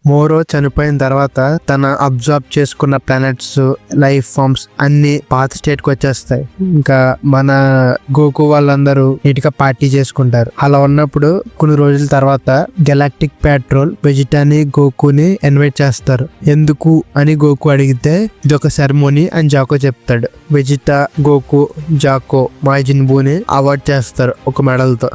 మోరో చనిపోయిన తర్వాత తన అబ్జర్వ్ చేసుకున్న ప్లానెట్స్, లైఫ్ ఫార్మ్స్ అన్ని పాత స్టేట్ కి వచ్చేస్తాయి. ఇంకా మన గోకు వాళ్ళందరూ నీటిగా పార్టీ చేసుకుంటారు. అలా ఉన్నప్పుడు కొన్ని రోజుల తర్వాత గెలాక్టిక్ పెట్రోల్ వెజిటాని గోకుని ఇన్వైట్ చేస్తారు. ఎందుకు అని గోకు అడిగితే ఇది ఒక సెరమోనీ అని జాకో చెప్తాడు. వెజిటా, గోకు, జాకో మాజిన్ బూని అవార్డ్ చేస్తారు ఒక మెడల్ తో.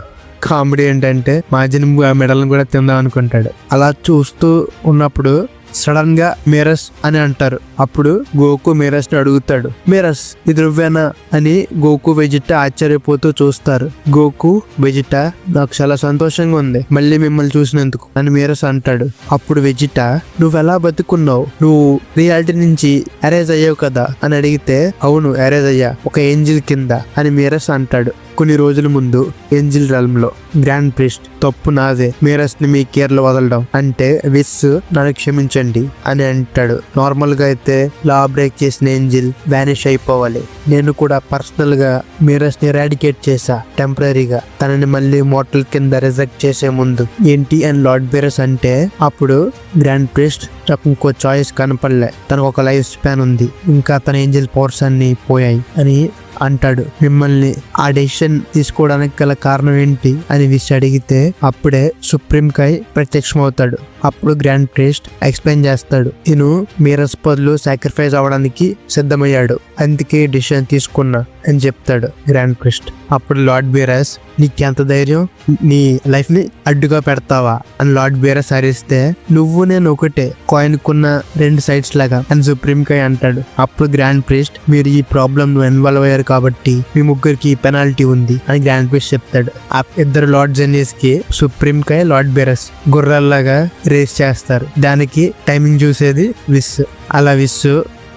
కామెడీ ఏంటంటే మాజిన్ బూ ఆ మెడల్ కూడా తిందాం అనుకుంటాడు. అలా చూస్తూ ఉన్నప్పుడు సడన్ గా మిరస్ అని అంటారు. అప్పుడు గోకు మిరస్ ని అడుగుతాడు, మిరస్ ఇది నువ్వేనా అని. గోకు వెజిటా ఆశ్చర్యపోతూ చూస్తారు. గోకు వెజిటా నాకు చాలా సంతోషంగా ఉంది మళ్ళీ మిమ్మల్ని చూసినందుకు అని మిరస్ అంటాడు. అప్పుడు వెజిటా నువ్వెలా బతుకున్నావు, నువ్వు రియాలిటీ నుంచి అరేజ్ అయ్యావు కదా అని అడిగితే అవును అరేజ్ అయ్యా ఒక ఏంజిల్ కింద అని మిరస్ అంటాడు. కొన్ని రోజుల ముందు ఏంజిల్ రెల్మ్ లో గ్రాండ్ ప్రిస్ట్ తప్పు నాదే మిరస్ ని మీ కేర్ లో వదలడం అంటే విస్ నన్ను క్షమించండి అని అంటాడు. నార్మల్ గా అయితే లా బ్రేక్ చేసిన ఏంజిల్ వానిష్ అయిపోవాలి. నేను కూడా పర్సనల్ గా మిరస్ ని ఎరాడికేట్ చేశా టెంపరీగా, తనని మళ్ళీ మోటల్ కింద రిజెక్ట్ చేసే ముందు ఏంటి అని లార్డ్ బెరస్ అంటే అప్పుడు గ్రాండ్ ప్రిస్ట్ నాకు ఇంకో చాయిస్ కనపడలే, తనకు ఒక లైఫ్ స్పాన్ ఉంది, ఇంకా తన ఏంజిల్ పవర్స్ అన్ని పోయాయి అని అంటాడు. మిమ్మల్ని ఆ డెసిషన్ తీసుకోవడానికి గల కారణం ఏంటి అని విష్ అడిగితే అప్పుడే సుప్రీం కై ప్రత్యక్షమవుతాడు. అప్పుడు గ్రాండ్ ప్రీస్ట్ ఎక్స్ప్లెయిన్ చేస్తాడు, నేను మిరస్ బదులు సాక్రిఫైస్ అవ్వడానికి సిద్ధమయ్యాడు, అందుకే డిసిషన్ తీసుకున్నా అని చెప్తాడు గ్రాండ్ ప్రీస్ట్. అప్పుడు లార్డ్ బీరస్ నీకెంత ధైర్యం, నీ లైఫ్ ని అడ్డుగా పెడతావా అని లార్డ్ బీరస్ అరిస్తే నువ్వు నేను ఒకటే కాయిన్ కున్న రెండు సైడ్స్ లాగా అని సుప్రీం కై అంటాడు. అప్పుడు గ్రాండ్ ప్రీస్ట్ మీరు ఈ ప్రాబ్లమ్ ను ఇన్వాల్వ్ అయ్యారు కాబట్టి మీ ముగ్గురికి పెనాల్టీ ఉంది అని గ్రాండ్ ప్రీస్ట్ చెప్తాడు. ఆ ఇద్దరు లార్డ్ జెనియస్ కి సుప్రీం కై, లార్డ్ బీరస్ గుర్రాల్లాగా రేస్ చేస్తారు. దానికి టైమింగ్ చూసేది విస్. అలా విస్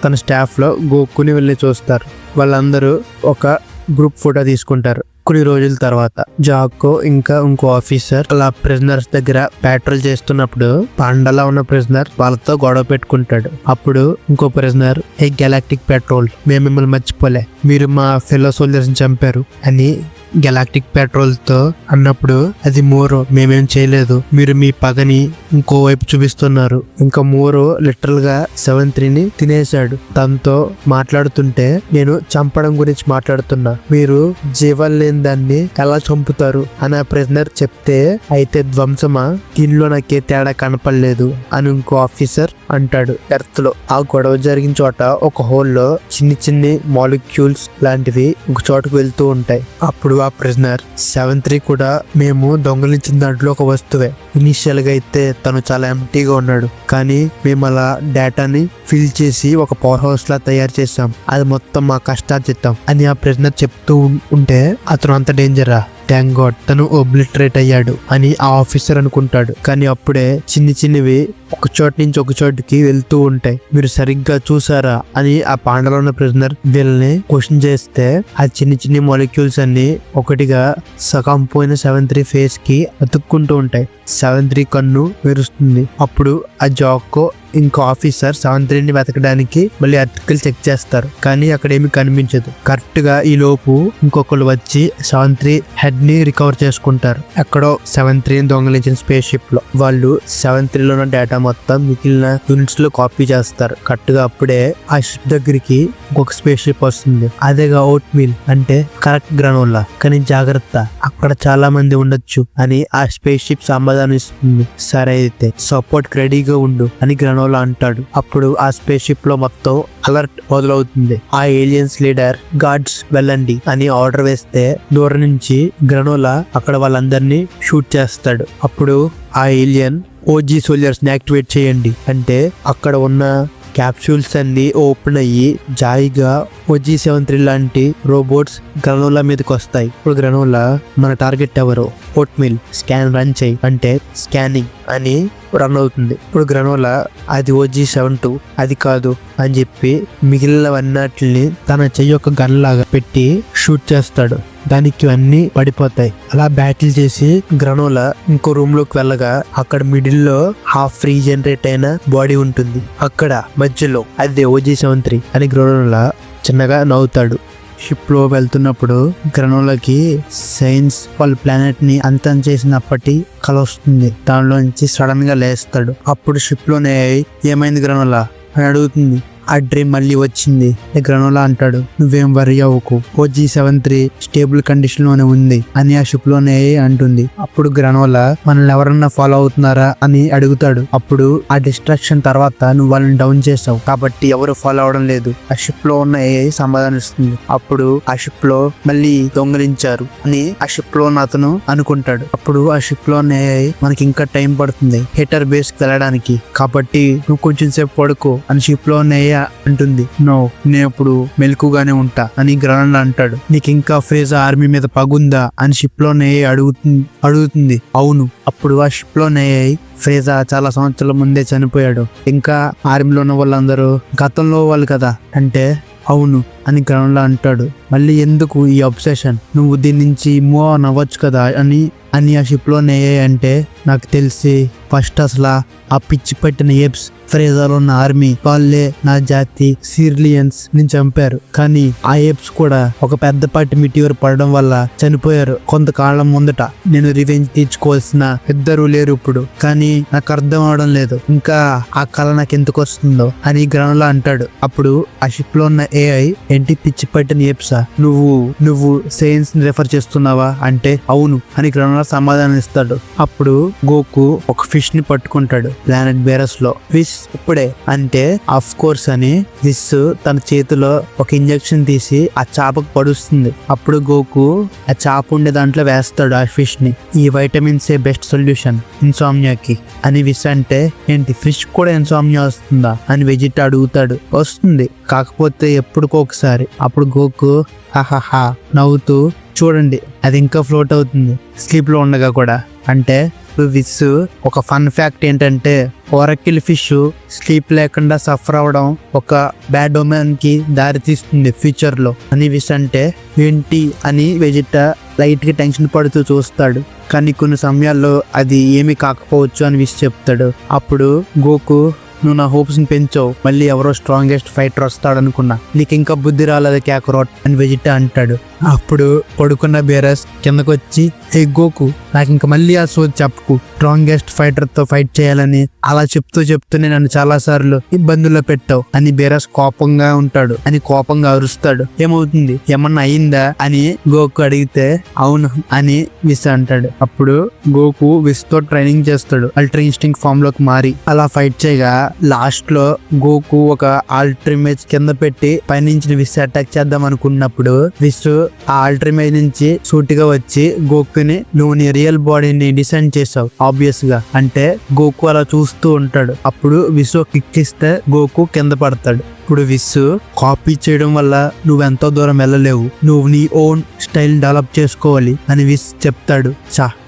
తన స్టాఫ్ లో గోకుని వెళ్ళి చూస్తారు. వాళ్ళందరూ ఒక గ్రూప్ ఫోటో తీసుకుంటారు. కొన్ని రోజుల తర్వాత జాకో ఇంకా ఇంకో ఆఫీసర్ అలా ప్రిజనర్స్ దగ్గర పెట్రోల్ చేస్తున్నప్పుడు పాండలా ఉన్న ప్రిజనర్ వాళ్ళతో గొడవ పెట్టుకుంటాడు. అప్పుడు ఇంకో ప్రిజనర్ ఏ గెలాక్టిక్ పెట్రోల్ మేము మిమ్మల్ని మర్చిపోలే, మీరు మా ఫెలో సోల్జర్స్ ని చంపారు అని గెలాక్టిక్ పెట్రోల్ తో అన్నప్పుడు అది మోరో మేమేం చేయలేదు, మీరు మీ పగని ఇంకోవైపు చూపిస్తున్నారు. ఇంకా మోరో లిటరల్ గా 7-3ని తినేశాడు. తనతో మాట్లాడుతుంటే నేను చంపడం గురించి మాట్లాడుతున్నా, మీరు జీవం లేని దాన్ని ఎలా చంపుతారు అని ఆ ప్రిజనర్ చెప్తే అయితే ధ్వంసమా, దీనిలో నాకే తేడా కనపడలేదు అని ఇంకో ఆఫీసర్ అంటాడు. ఎర్త్ లో ఆ గొడవ జరిగిన చోట ఒక హోల్లో చిన్ని మాలిక్యూల్స్ లాంటివి ఒక చోటుకు వెళ్తూ ఉంటాయి. అప్పుడు ఆ ప్రిజనర్ 7-3 కూడా మేము దొంగలించిన దాంట్లో ఒక వస్తువే, ఇనిషియల్ గా అయితే తను చాలా ఎంటీగా ఉన్నాడు కానీ మేము అలా డేటాని ఫిల్ చేసి ఒక పవర్ హౌస్ లా తయారు చేసాం, అది మొత్తం మా కష్టార్జితం అని ఆ ప్రిజనర్ చెప్తూ ఉంటే అతను అంత డేంజరా, థ్యాంక్ గాడ్ తను ఓబ్లిటరేట్ అయ్యాడు అని ఆ ఆఫీసర్ అనుకుంటాడు. కానీ అప్పుడే చిన్నవి ఒక చోటు నుంచి ఒక చోటుకి వెళ్తూ ఉంటాయి. మీరు సరిగ్గా చూసారా అని ఆ పాండలో ఉన్న ప్రిజనర్ వీళ్ళని క్వశ్చన్ చేస్తే ఆ చిన్ని మాలిక్యూల్స్ అన్ని ఒకటిగా సగం పోయిన 7-3 ఫేస్ కి అతుక్కుంటూ ఉంటాయి. 7-3 కన్ను మెరుస్తుంది. అప్పుడు ఆ జాకో ఇంకో ఆఫీసర్ 7-3ని వెతకడానికి మళ్ళీ ఆర్టికల్ చెక్ చేస్తారు కానీ అక్కడ ఏమి కనిపించదు. కరెక్ట్ గా ఈ లోపు ఇంకొకరు వచ్చి 7-3 హెడ్ ని రికవర్ చేసుకుంటారు. ఎక్కడో 7-3ని దొంగలించిన స్పేస్ షిప్ లో. వాళ్ళు 7-3లో ఉన్న డేటా మొత్తం మిగిలిన యూనిట్స్ లో కాపీ చేస్తారు. కరెక్ట్ గా అప్పుడే ఆ షిప్ దగ్గరికి ఇంకొక స్పేస్ షిప్ వస్తుంది. అదేగా ఓట్ మీల్ అంటే కరెక్ట్ గ్రానోలా, కానీ జాగ్రత్త అక్కడ చాలా మంది ఉండొచ్చు అని ఆ స్పేస్ షిప్ సమాధానం ఇస్తుంది. సరే అయితే సపోర్ట్ రెడీగా ఉండు అని గ్రానోలా అంటాడు. అప్పుడు ఆ స్పేస్ షిప్ లో మొత్తం అలర్ట్ మొదలవుతుంది. ఆ ఏలియన్స్ లీడర్ గార్డ్స్ వెళ్ళండి అని ఆర్డర్ వేస్తే దూరం నుంచి గ్రానోలా అక్కడ వాళ్ళందరినీ షూట్ చేస్తాడు. అప్పుడు ఆ ఏలియన్ ఓజీ సోల్జర్స్ ని యాక్టివేట్ చేయండి అంటే అక్కడ ఉన్న క్యాప్సూల్స్ అన్ని ఓపెన్ అయ్యి జాయిగా OG-73 లాంటి రోబోట్స్ గ్రనోలా మీదకి వస్తాయి. ఇప్పుడు గ్రనోలా మన టార్గెట్ ఎవరు, ఓట్ మిల్ స్కాన్ రన్ చేయి అంటే స్కానింగ్ అని రన్ అవుతుంది. ఇప్పుడు గ్రనోలా అది OG-72 అది కాదు అని చెప్పి మిగిలినవన్నిటిని తన చెయ్యి ఒక గన్ లాగా పెట్టి షూట్ చేస్తాడు. దానికి అన్ని పడిపోతాయి. అలా బ్యాటిల్ చేసి గ్రనోలా ఇంకో రూమ్ లోకి వెళ్ళగా అక్కడ మిడిల్ లో హాఫ్ రీజనరేట్ అయిన బాడీ ఉంటుంది. అక్కడ మధ్యలో అదే OG-73 అని గ్రనోలా చిన్నగా నవ్వుతాడు. షిప్ లో వెళ్తున్నప్పుడు గ్రనోలాకి సైన్స్ వాళ్ళ ప్లానెట్ ని అంతం చేసినప్పటి కల వస్తుంది. దానిలోంచి సడన్ గా లేస్తాడు. అప్పుడు షిప్ లోనే ఏమైంది గ్రనోలా అని అడుగుతుంది. ఆ డ్రీమ్ మళ్ళీ వచ్చింది. గ్రనోలా అంటాడు, నువ్వేం వరి అవ్వకు, OG-73 స్టేబుల్ కండిషన్ లోనే ఉంది అని ఆ షిప్ లోనే అంటుంది. అప్పుడు గ్రనోలా మనల్ని ఎవరన్నా ఫాలో అవుతున్నారా అని అడుగుతాడు. అప్పుడు ఆ డిస్ట్రాక్షన్ తర్వాత నువ్వు వాళ్ళని డౌన్ చేసావు కాబట్టి ఎవరు ఫాలో అవడం లేదు ఆ షిప్ లో ఉన్న AI సమాధానిస్తుంది. అప్పుడు ఆ షిప్ లో మళ్ళీ దొంగలించారు అని ఆ షిప్ లో ఉన్న అతను అనుకుంటాడు. అప్పుడు ఆ షిప్ లో ఉన్న AI మనకి ఇంకా టైం పడుతుంది హీటర్ బేస్ కి వెళ్ళడానికి, కాబట్టి నువ్వు కొంచెం సేపు పడుకో అని షిప్ లో ఉన్న అంటుంది. నో, నేను ఇప్పుడు మెలకుగానే ఉంటా అని గ్రనోలా అంటాడు. నీకు ఇంకా ఫ్రేజా ఆర్మీ మీద పగుందా అని షిప్ లో అడుగుతుంది. అవును. అప్పుడు ఆ షిప్ లో ఫ్రేజా చాలా సంవత్సరాల ముందే చనిపోయాడు. ఇంకా ఆర్మీలో ఉన్న వాళ్ళందరూ గతంలో వాళ్ళు కదా అంటే అవును అని గ్రనోలా అంటాడు. మళ్ళీ ఎందుకు ఈ అబ్సెషన్, నువ్వు దీని నుంచి మూవ్ ఆన్ అవ్వచ్చు కదా అని ఆ షిప్ లో అంటే నాకు తెలిసి ఫస్ట్ అసలు ఆ పిచ్చి పట్టిన ఏప్స్ ఫ్రేజాలో ఉన్న ఆర్మీ వాళ్ళే నా జాతి సిర్లియన్స్ ని చంపారు. కానీ ఆ ఏప్స్ కూడా ఒక పెద్దపాటి మిటియోర్ పడడం వల్ల చనిపోయారు కొంతకాలం ముందట. నేను రివెంజ్ తీర్చుకోవాల్సిన ఇద్దరు లేరు ఇప్పుడు, కానీ నాకు అర్థం అవడం లేదు ఇంకా ఆ కళ నాకు ఎందుకు వస్తుందో అని గ్రనోలా అంటాడు. అప్పుడు ఆ షిప్ లో ఉన్న AI ఏంటి పిచ్చి పట్టిన ఏప్సా, నువ్వు సైన్స్ ని రెఫర్ చేస్తున్నావా అంటే అవును అని గ్రనోలా సమాధానం ఇస్తాడు. అప్పుడు గోకు ఒక ఫిష్ ని పట్టుకుంటాడు ప్లానెట్ బేరస్ లో. ఫిష్ ఇప్పుడే అంటే ఆఫ్ కోర్స్ అని విస్ తన చేతిలో ఒక ఇంజెక్షన్ తీసి ఆ చాపకు పడుస్తుంది. అప్పుడు గోకు ఆ చాప ఉండే దాంట్లో వేస్తాడు ఆ ఫిష్ ని. ఈ వైటమిన్స్ ఏ బెస్ట్ సొల్యూషన్ ఇన్సోమ్నియాకి అని విస్ అంటే ఏంటి ఫిష్ కూడా ఇన్సోమ్నియా వస్తుందా అని వెజిటా అడుగుతాడు. వస్తుంది, కాకపోతే ఎప్పుడుకోకసారి. అప్పుడు గోకు హాహాహా నవ్వుతూ చూడండి అది ఇంకా ఫ్లోట్ అవుతుంది స్లీప్ లో ఉండగా కూడా అంటే విస్ ఒక ఫన్ ఫ్యాక్ట్ ఏంటంటే ఒరకిల్ ఫిష్ స్లీప్ లేకుండా సఫర్ అవడం ఒక బ్యాడ్ ఒమెన్ కి దారి తీస్తుంది ఫ్యూచర్ లో అని విస్ అంటే ఏంటి అని వెజిటా లైట్ గా టెన్షన్ పడుతూ చూస్తాడు. కానీ కొన్ని సమయాల్లో అది ఏమీ కాకపోవచ్చు అని విస్ చెప్తాడు. అప్పుడు గోకు నువ్వు నా హోప్స్ ని పెంచావు, మళ్ళీ ఎవరో స్ట్రాంగెస్ట్ ఫైటర్ వస్తాడు అనుకున్నా, నీకు ఇంకా బుద్ధి రాలేదు క్యాక్రోట్ అని వెజిటా అంటాడు. అప్పుడు పడుకున్న బేరస్ కిందకొచ్చి హే గోకు నాకు ఇంకా మళ్ళీ ఆ సోది చెప్పకు, స్ట్రాంగెస్ట్ ఫైటర్ తో ఫైట్ చేయాలని అలా చెప్తూనే నన్ను చాలా సార్లు ఇబ్బందుల్లో పెట్టావు అని బేరస్ కోపంగా ఉంటాడు అని కోపంగా అరుస్తాడు. ఏమవుతుంది ఏమన్నా అయిందా అని గోకు అడిగితే అవును అని విస్ అంటాడు. అప్పుడు గోకు విస్ తో ట్రైనింగ్ చేస్తాడు అల్ట్రా ఇన్స్టింక్ట్ ఫామ్ లోకి మారి. అలా ఫైట్ చేయగా లాస్ట్ లో గోకు ఒక ఆల్ట్రిమేజ్ కింద పెట్టి పైనుంచి విస్ అటాక్ చేద్దాం అనుకున్నప్పుడు విస్ ఆ ఆల్ట్రిమేజ్ నుంచి సూటిగా వచ్చి గోకుని నువ్వు నీ రియల్ బాడీని డిసైన్ చేసావు ఆబ్వియస్ గా అంటే గోకు అలా చూస్తూ ఉంటాడు. అప్పుడు విస్ కిక్ ఇస్తే గోకు కింద పడతాడు. ఇప్పుడు విస్ కాపీ చేయడం వల్ల నువ్వెంతో దూరం వెళ్ళలేవు, నువ్వు నీ ఓన్ స్టైల్ డెవలప్ చేసుకోవాలి అని విస్ చెప్తాడు.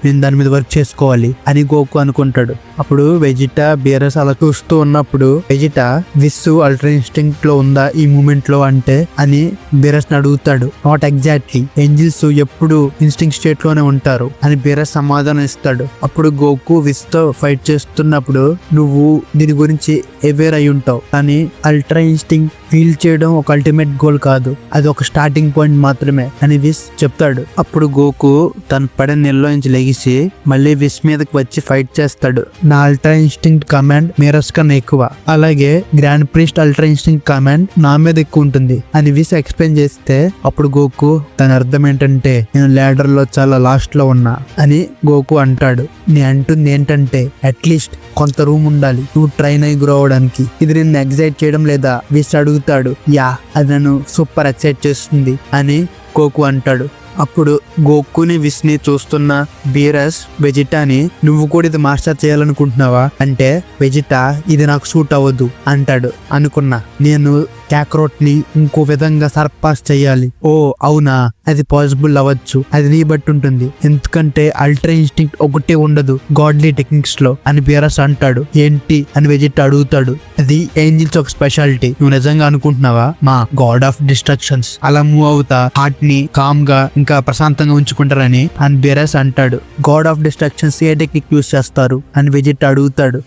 నేను దాని మీద వర్క్ చేసుకోవాలి అని గోకు అనుకుంటాడు. అప్పుడు వెజిటా బేరస్ అలా చూస్తూ ఉన్నప్పుడు వెజిటా విస్ అల్ట్రా ఇన్స్టింక్ట్ లో ఉందా ఈ మూమెంట్ లో అంటే అని బేరస్ అడుగుతాడు. నాట్ ఎగ్జాక్ట్లీ, ఏంజిల్స్ ఎప్పుడు ఇన్స్టింక్ట్ స్టేట్ లోనే ఉంటారు అని బేరస్ సమాధానం ఇస్తాడు. అప్పుడు గోకు విస్ తో ఫైట్ చేస్తున్నప్పుడు నువ్వు దీని గురించి అవేర్ అయి ఉంటావు, కానీ అల్ట్రా ఇన్స్టింక్ట్ ఫీల్ చేయడం ఒక అల్టిమేట్ గోల్ కాదు, అది ఒక స్టార్టింగ్ పాయింట్ మాత్రమే అని విస్ చెప్తాడు. అప్పుడు గోకు తన పడిన నీళ్ళలో నుంచి లెగిసి మళ్ళీ విస్ మీదకి వచ్చి ఫైట్ చేస్తాడు. నా అల్ట్రా ఇన్స్టింక్ట్ కమాండ్ మిరస్ కన్నా ఎక్కువ, అలాగే grand priest ultra instinct command నా మీద ఎక్కువ ఉంటుంది అని విస్ ఎక్స్ప్లెయిన్ చేస్తే అప్పుడు గోకు దాని అర్థం ఏంటంటే నేను ల్యాడర్ లో చాలా లాస్ట్ లో ఉన్నా అని గోకు అంటాడు. నేను అంటుంది ఏంటంటే అట్లీస్ట్ కొంత రూమ్ ఉండాలి నువ్వు ట్రైన్ అయి గ్రో అవడానికి. ఇది నిన్ను ఎగ్జైట్ చేయడం లేదా విస్ అడుగుతాడు. యా, అది నన్ను సూపర్ ఎక్సైట్ చేస్తుంది అని గోకు అంటాడు. అప్పుడు గోకుని విస్ ని చూస్తున్న బీరస్ వెజిటాని నువ్వు కూడా ఇది మాస్టర్ చేయాలనుకుంటున్నావా అంటే వెజిటా ఇది నాకు సూట్ అవ్వదు అంటాడు. అనుకున్నా నేను క్యాక్రోట్ ని ఇంకో విధంగా సర్పాస్ చెయ్యాలి. ఓ అవునా, అది పాసిబుల్ అవ్వచ్చు, అది నీ బట్టి ఉంటుంది, ఎందుకంటే అల్ట్రా ఇన్స్టింక్ట్ ఒకటే ఉండదు గాడ్లీ టెక్నిక్స్ లో అని బీరస్ అంటాడు. ఏంటి అని వెజిటా అడుగుతాడు. అది ఏంజిల్స్ ఒక స్పెషాలిటీ, నువ్వు నిజంగా అనుకుంటున్నావా మా గాడ్ ఆఫ్ డిస్ట్రక్షన్స్ అలా మూవ్ అవుతా హార్ట్ ని కామ్ గా ఇంకా ప్రశాంతంగా ఉంచుకుంటారని అని బీరస్ అంటాడు. God of destructions A technique use చేస్తారు అని వెజిటా అడుగుతాడు.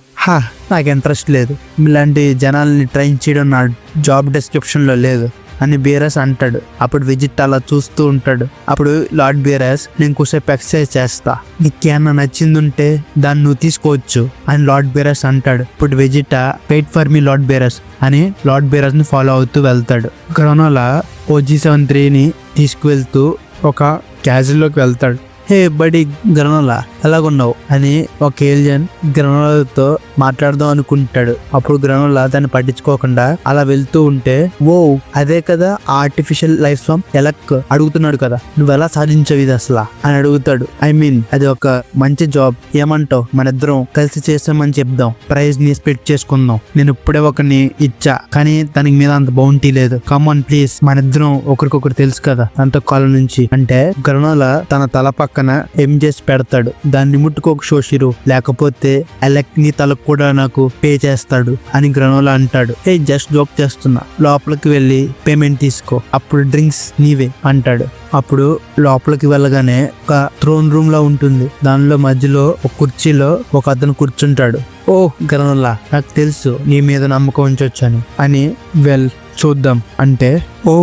నాకు ఇంట్రెస్ట్ లేదు, ఇలాంటి జనాల్ని ట్రైన్ చేయడం నా జాబ్ డిస్క్రిప్షన్ లో లేదు అని బేరస్ అంటాడు. అప్పుడు వెజిటా అలా చూస్తూ ఉంటాడు. అప్పుడు లార్డ్ బేరస్, నేను కూసేపు ఎక్సర్సైజ్ చేస్తా, నీకేమన్నా నచ్చిందుంటే దాన్ని నువ్వు తీసుకోవచ్చు అని లార్డ్ బేరస్ అంటాడు. ఇప్పుడు Vegeta, wait for me Lord Beerus అని లార్డ్ బేరస్ ని ఫాలో అవుతూ వెళ్తాడు. గ్రనోలా OG-73ని తీసుకువెళ్తూ ఒక క్యాజిల్లోకి వెళ్తాడు. హే బడి గ్రనోలా, ఎలాగున్నావు అని ఒక ఏలియన్ గ్రనోలాతో మాట్లాడదాం అనుకుంటాడు. అప్పుడు గ్రనోలా దాన్ని పట్టించుకోకుండా అలా వెళ్తూ ఉంటే, ఓ అదే కదా ఆర్టిఫిషియల్ లైఫ్ ఫామ్ ఎలక్ అడుగుతున్నాడు కదా, నువ్వు ఎలా సాధించవు ఇది అసలు అని అడుగుతాడు. ఐ మీన్ అది ఒక మంచి జాబ్, ఏమంటావు మన ఇద్దరం కలిసి చేస్తామని చెప్దాం, ప్రైజ్ ని స్ప్లిట్ చేసుకుందాం. నేను ఇప్పుడే ఒకరిని ఇచ్చా కానీ దానికి మీద అంత బౌంటీ లేదు, కమాన్ ప్లీజ్ మన ఇద్దరం ఒకరికొకరు తెలుసు కదా అంత కాలం నుంచి అంటే గ్రనోలా తన తల పక్కన ఏం చేసి పెడతాడు, దాన్ని ముట్టుకోక షోషిరు, లేకపోతే ఎలక్ ని తలకు కూడా నాకు పే చేస్తాడు అని గ్రనోలా అంటాడు. ఏ జస్ట్ జోక్ చేస్తున్నా, లోపలికి వెళ్ళి పేమెంట్ తీసుకో, అప్పుడు డ్రింక్స్ నీవే అంటాడు. అప్పుడు లోపలికి వెళ్ళగానే ఒక థ్రోన్ రూమ్ లో ఉంటుంది. దానిలో మధ్యలో ఒక కుర్చీలో ఒక అతను కూర్చుంటాడు. ఓ గ్రనోలా, నాకు తెలుసు నీ మీద నమ్మకం ఉంచొచ్చని అని చూద్దాం అంటే, ఓ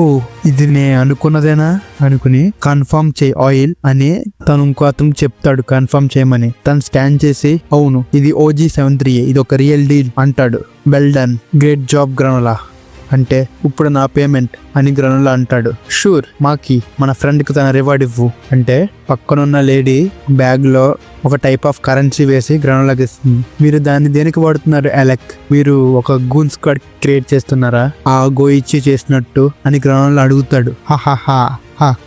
ఇది నే అనుకున్నదేనా అనుకుని కన్ఫర్మ్ చేయి ఆయిల్ అని తను ఇంకో అతను చెప్తాడు కన్ఫర్మ్ చేయమని. తను స్కాన్ చేసి, అవును ఇది OG-73, ఇది ఒక రియల్ డీల్ అంటాడు. Well done, great job granola అంటే, ఇప్పుడు నా పేమెంట్ అని గ్రనోలా అంటాడు. షూర్, మాకి మన ఫ్రెండ్ కి తన రివార్డ్ ఇవ్వు అంటే పక్కనున్న లేడీ బ్యాగ్ లో ఒక టైప్ ఆఫ్ కరెన్సీ వేసి గ్రనోలాకి ఇస్తుంది. మీరు దాన్ని దేనికి వాడుతున్నారు ఎలక్? మీరు ఒక గూన్ స్క్వాడ్ క్రియేట్ చేస్తున్నారా ఆ గోయిచ్చి చేసినట్టు అని గ్రనోలా అడుగుతాడు. హాహాహా,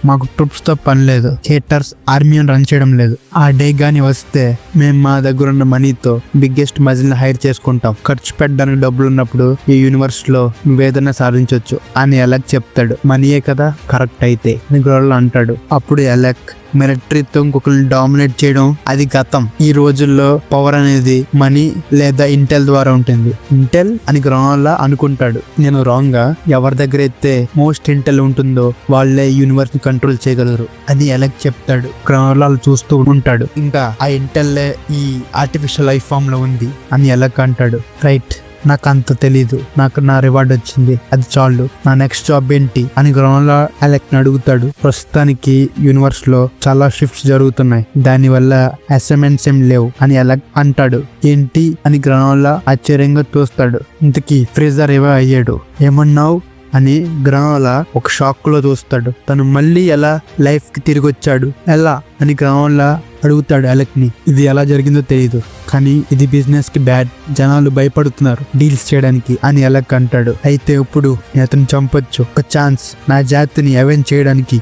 మాకు ట్రూప్స్ తో పని లేదు, హేటర్స్ ఆర్మీని రన్ చేయడం లేదు. ఆ డే గాని వస్తే మేము మా దగ్గర ఉన్న మనీతో బిగ్గెస్ట్ మజిల్ ని హైర్ చేసుకుంటాం. ఖర్చు పెట్టడానికి డబ్బులు ఉన్నప్పుడు ఈ యూనివర్స్ లో వేదన సాధించవచ్చు అని ఎలక్ చెప్తాడు. మనీయే కదా కరెక్ట్ అయితే అని గ్రనోలా అంటాడు. అప్పుడు ఎలక్, మిలిటరీతో ఇంకొకరిని డామినేట్ చేయడం అది గతం. ఈ రోజుల్లో పవర్ అనేది మనీ లేదా ఇంటెల్ ద్వారా ఉంటుంది. ఇంటెల్ అని గ్రనోలా అనుకుంటాడు. నేను రాంగ్ గా, ఎవరి దగ్గర అయితే మోస్ట్ ఇంటెల్ ఉంటుందో వాళ్ళే యూనివర్స్ ని కంట్రోల్ చేయగలరు అని ఎలక్ చెప్తాడు. గ్రనోలా చూస్తూ ఉంటాడు. ఇంకా ఆ ఇంటెల్ ఈ ఆర్టిఫిషియల్ లైఫ్ ఫామ్ లో ఉంది అని ఎలక్ అంటాడు. రైట్, నాకు అంత తెలీదు, నాకు నా రివార్డ్ వచ్చింది, అది చాలు, నా నెక్స్ట్ జాబ్ ఏంటి అని గ్రనోలా ఎలక్ ని అడుగుతాడు. ప్రస్తుతానికి యూనివర్స్ లో చాలా షిఫ్ట్స్ జరుగుతున్నాయి, దాని వల్ల అసైన్మెంట్స్ ఏం లేవు అని ఎలక్ అంటాడు. ఏంటి అని గ్రనోలా ఆశ్చర్యంగా చూస్తాడు. ఇంతకీ ఫ్రీజర్ ఏవో అయ్యాడు, ఏమన్నావు అని గ్రనోలా ఒక షాక్ లో చూస్తాడు. తను మళ్ళీ ఎలా లైఫ్ కి తిరిగి వచ్చాడు, ఎలా అని గ్రనోలా అడుగుతాడు ఎలక్ ని. ఇది ఎలా జరిగిందో తెలియదు కానీ ఇది బిజినెస్ కి బ్యాడ్, జనాలు భయపడుతున్నారు డీల్స్ చేయడానికి అని ఎలక్ అంటాడు. అయితే ఇప్పుడు అతను చంపొచ్చు, ఒక ఛాన్స్ నా జాతిని అవెంజ్ చేయడానికి.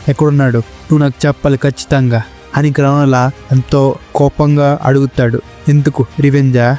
ఎక్కడున్నాడు, నువ్వు నాకు చెప్పాలి ఖచ్చితంగా అని గ్రనోలా ఎంతో కోపంగా అడుగుతాడు. ఎందుకు రివెంజా?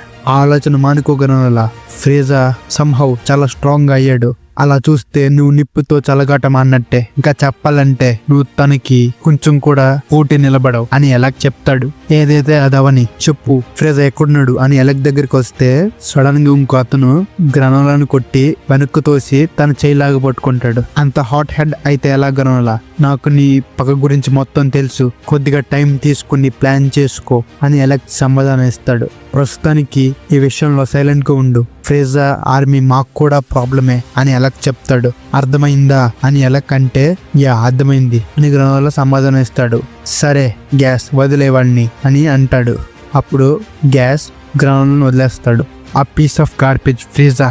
ఆలోచన మానుకోగలలా. ఫ్రీజా సంహౌ చాలా స్ట్రాంగ్ గా అయ్యాడు, అలా చూస్తే నువ్వు నిప్పుతో చలగాటం అన్నట్టే. ఇంకా చెప్పాలంటే నువ్వు తనకి కొంచెం కూడా పోటీ నిలబడవు అని ఎలక్ చెప్తాడు. ఏదైతే అదవని చెప్పు, ఫ్రీజా ఎక్కడున్నాడు అని ఎలక్ దగ్గరికి వస్తే సడన్ గా ఇంకో అతను గ్రనోలాను కొట్టి వెనక్కు తోసి తన చేయిలాగా పట్టుకుంటాడు. అంత హాట్ హెడ్ అయితే ఎలా గ్రనోలా? నాకు నీ పక్క గురించి మొత్తం తెలుసు, కొద్దిగా టైం తీసుకుని ప్లాన్ చేసుకో అని ఎలక్ సమాధానం ఇస్తాడు. ప్రస్తుతానికి ఈ విషయంలో సైలెంట్ గా ఉండు, ఫ్రీజా ఆర్మీ మాకు కూడా ప్రాబ్లమే అని ఎలక్ చెప్తాడు. అర్థమైందా అని ఎలక్ అంటే, యా అర్థమైంది అని గ్రనోలా సమాధానం ఇస్తాడు. సరే గ్యాస్ వదిలేవాడిని అని అంటాడు. అప్పుడు గ్యాస్ గ్రనోలాను వదిలేస్తాడు. ఆ పీస్ ఆఫ్ గార్బేజ్ ఫ్రీజా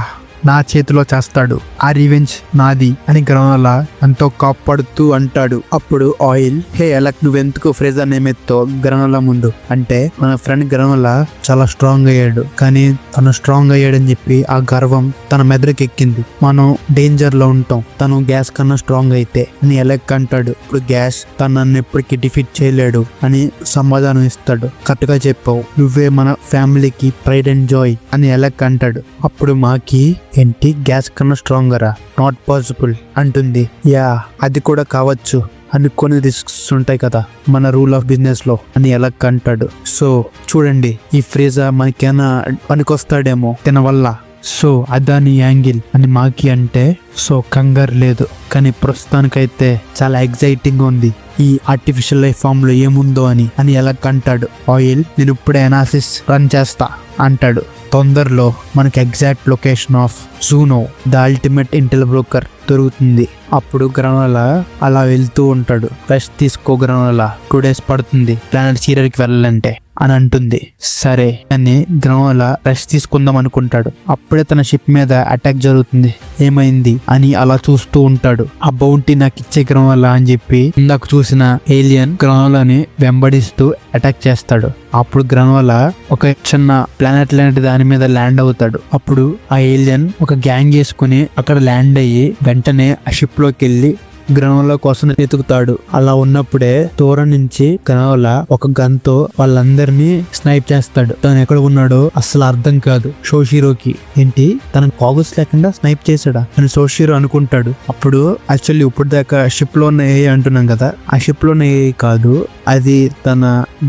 నా చేతిలో చేస్తాడు, ఆ రివెంజ్ నాది అని గ్రనోలా ఎంతో కాపాడుతూ అంటాడు. అప్పుడు ఆయిల్, హే ఎలక్ నువ్వెందుకు ఫ్రీజర్ నేమెత్తో గ్రనోలా ముందు అంటే, మన ఫ్రెండ్ గ్రనోలా చాలా స్ట్రాంగ్ అయ్యాడు కానీ తను స్ట్రాంగ్ అయ్యాడని చెప్పి ఆ గర్వం తన మెదడుకి ఎక్కింది. మనం డేంజర్ లో ఉంటాం, తను గ్యాస్ కన్నా స్ట్రాంగ్ అయితే అని ఎలక్ అంటాడు. ఇప్పుడు గ్యాస్ తను నన్ను ఎప్పటికీ డిఫీట్ చేయలేడు అని సమాధానం ఇస్తాడు. కరెక్ట్ గా చెప్పావు, నువ్వే మన ఫ్యామిలీకి ప్రైడ్ అండ్ జాయ్ అని ఎలక్ అంటాడు. అప్పుడు మాకి, ఏంటి గ్యాస్ కన్నా స్ట్రాంగరా? నాట్ పాసిబుల్ అంటుంది. యా అది కూడా కావచ్చు, అనుకోని రిస్క్స్ ఉంటాయి కదా మన రూల్ ఆఫ్ బిజినెస్ లో అని ఎలక్ అంటాడు. సో చూడండి, ఈ ఫ్రీజా మనకేనా పనికొస్తాడేమో తన వల్ల, సో అదాని యాంగిల్ అని మాకి అంటే, సో కంగారు లేదు కానీ ప్రస్తుతానికైతే చాలా ఎగ్జైటింగ్ ఉంది ఈ ఆర్టిఫిషియల్ లైఫ్ ఫామ్ లో ఏముందో అని ఎలక్ అంటాడు. ఆయిల్, నేను ఇప్పుడే అనాలిసిస్ రన్ చేస్తా అంటాడు. తొందరలో మనకి exact location of Juno the ultimate Intel broker దొరుకుతుంది. అప్పుడు గ్రానోలా అలా వెళ్తూ ఉంటాడు. రెస్ట్ తీసుకో గ్రానోలా, 2 days పడుతుంది ప్లానెట్ సీరియర్కి వెళ్ళాలంటే అని అంటుంది. సరే అని గ్రానోలా రెస్ట్ తీసుకుందాం అనుకుంటాడు. అప్పుడే తన షిప్ మీద అటాక్ జరుగుతుంది. ఏమైంది అని అలా చూస్తూ ఉంటాడు. ఆ బౌంటీ నాకు ఇచ్చే గ్రానోలా అని చెప్పి ఇందాక చూసిన ఏలియన్ గ్రానోలాని వెంబడిస్తూ అటాక్ చేస్తాడు. అప్పుడు గ్రానోలా ఒక చిన్న ప్లానెట్ లాంటి దాని మీద ల్యాండ్ అవుతాడు. అప్పుడు ఆ ఏలియన్ ఒక గ్యాంగ్ వేసుకుని అక్కడ ల్యాండ్ అయ్యి వెంటనే ఆ షిప్ లోకి వెళ్ళి గ్రానోలా కోసం వెతుకుతాడు. అలా ఉన్నప్పుడే దూరం నుంచి గ్రానోలా ఒక గన్ తో వాళ్ళందరినీ స్నైప్ చేస్తాడు. తను ఎక్కడ ఉన్నాడో అసలు అర్థం కాదు షోషిరోకి. ఏంటి తన గాగుల్స్ లేకుండా స్నైప్ చేశాడా అని షోషిరో అనుకుంటాడు. అప్పుడు యాక్చువల్లీ ఇప్పుడు దాకా షిప్ లో ఉన్న ఏఐ అంటున్నాం కదా, ఆ షిప్ లో ఉన్న ఏఐ కాదు, అది తన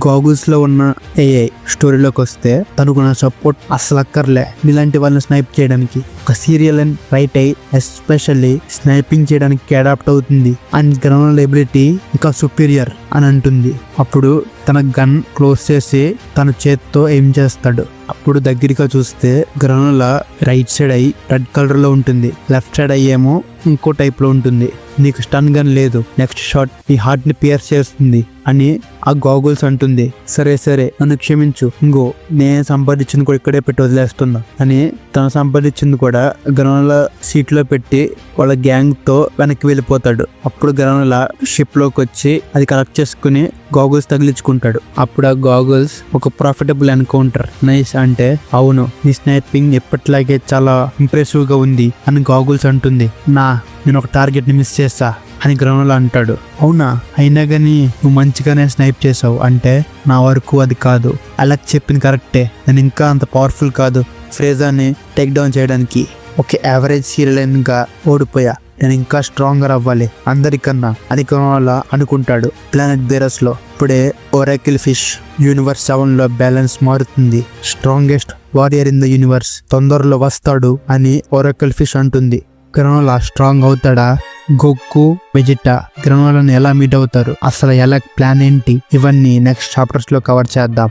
గాగుల్స్ లో ఉన్న ఏఐ. స్టోరీలోకి వస్తే తనకు నా సపోర్ట్ అసలు అక్కర్లే ఇలాంటి వాళ్ళని స్నైప్ చేయడానికి. ఒక సీరియల్ అండ్ రైట్ అయి ఎస్పెషల్లీ స్నైపింగ్ చేయడానికి అడాప్ట్ అవుతుంది. అండ్ గ్రానోలా ఎబిలిటీ ఇంకా సుపీరియర్ అని అంటుంది. అప్పుడు తన గన్ క్లోజ్ చేసి తన చేత్తో ఏం చేస్తాడు. అప్పుడు దగ్గరగా చూస్తే గ్రానోలా రైట్ సైడ్ అయి రెడ్ కలర్ లో ఉంటుంది, లెఫ్ట్ సైడ్ అయ్యేమో ఇంకో టైప్ లో ఉంటుంది. నీకు స్టన్ గన్ లేదు, నెక్స్ట్ షాట్ నీ హార్ట్ ని పియర్ చేస్తుంది అని ఆ గాగుల్స్ అంటుంది. సరే సరే నన్ను క్షమించు, ఇంకో నేను సంపాదించింది కూడా ఇక్కడే పెట్టి వదిలేస్తున్నా అని తను సంపాదించింది కూడా గ్రానోలా సీట్ లో పెట్టి వాళ్ళ గ్యాంగ్ తో వెనక్కి వెళ్ళిపోతాడు. అప్పుడు గ్రానోలా షిప్ లోకి వచ్చి అది కలెక్ట్ చేసుకుని గాగుల్స్ తగిలించుకుంటాడు. అప్పుడు ఆ గాగుల్స్ ఒక ప్రాఫిటబుల్ ఎన్కౌంటర్. నైస్ అంటే అవును నీ స్నైపింగ్ ఎప్పటిలాగే చాలా ఇంప్రెసివ్ గా ఉంది అని గాగుల్స్ అంటుంది. నేను ఒక టార్గెట్ ని మిస్ చేస్తా అని గ్రానోలా అంటాడు. అవునా, అయినా కానీ నువ్వు మంచిగానే స్నైప్ చేసావు అంటే నా వరకు అది కాదు. అలా చెప్పింది కరెక్టే, నేను ఇంకా అంత పవర్ఫుల్ కాదు ఫ్రేజాని టేక్ డౌన్ చేయడానికి. ఒక యావరేజ్ సీరియల్ గా ఓడిపోయా, నేను ఇంకా స్ట్రాంగర్ అవ్వాలి అందరికన్నా అని గ్రానోలా అనుకుంటాడు. ప్లానెట్ బేరస్ లో ఇప్పుడే ఒరాకిల్ ఫిష్ యూనివర్స్ 7 లో బ్యాలెన్స్ మారుతుంది. Strongest warrior in the universe తొందరలో వస్తాడు అని ఒరాకిల్ ఫిష్ అంటుంది. గ్రానోలా స్ట్రాంగ్ అవుతాడా? గోకు వెజిటా గ్రానోలాని ఎలా మీట్ అవుతారు, అసలు ఎలా ప్లాన్ ఏంటి, ఇవన్నీ నెక్స్ట్ చాప్టర్స్ లో కవర్ చేద్దాం.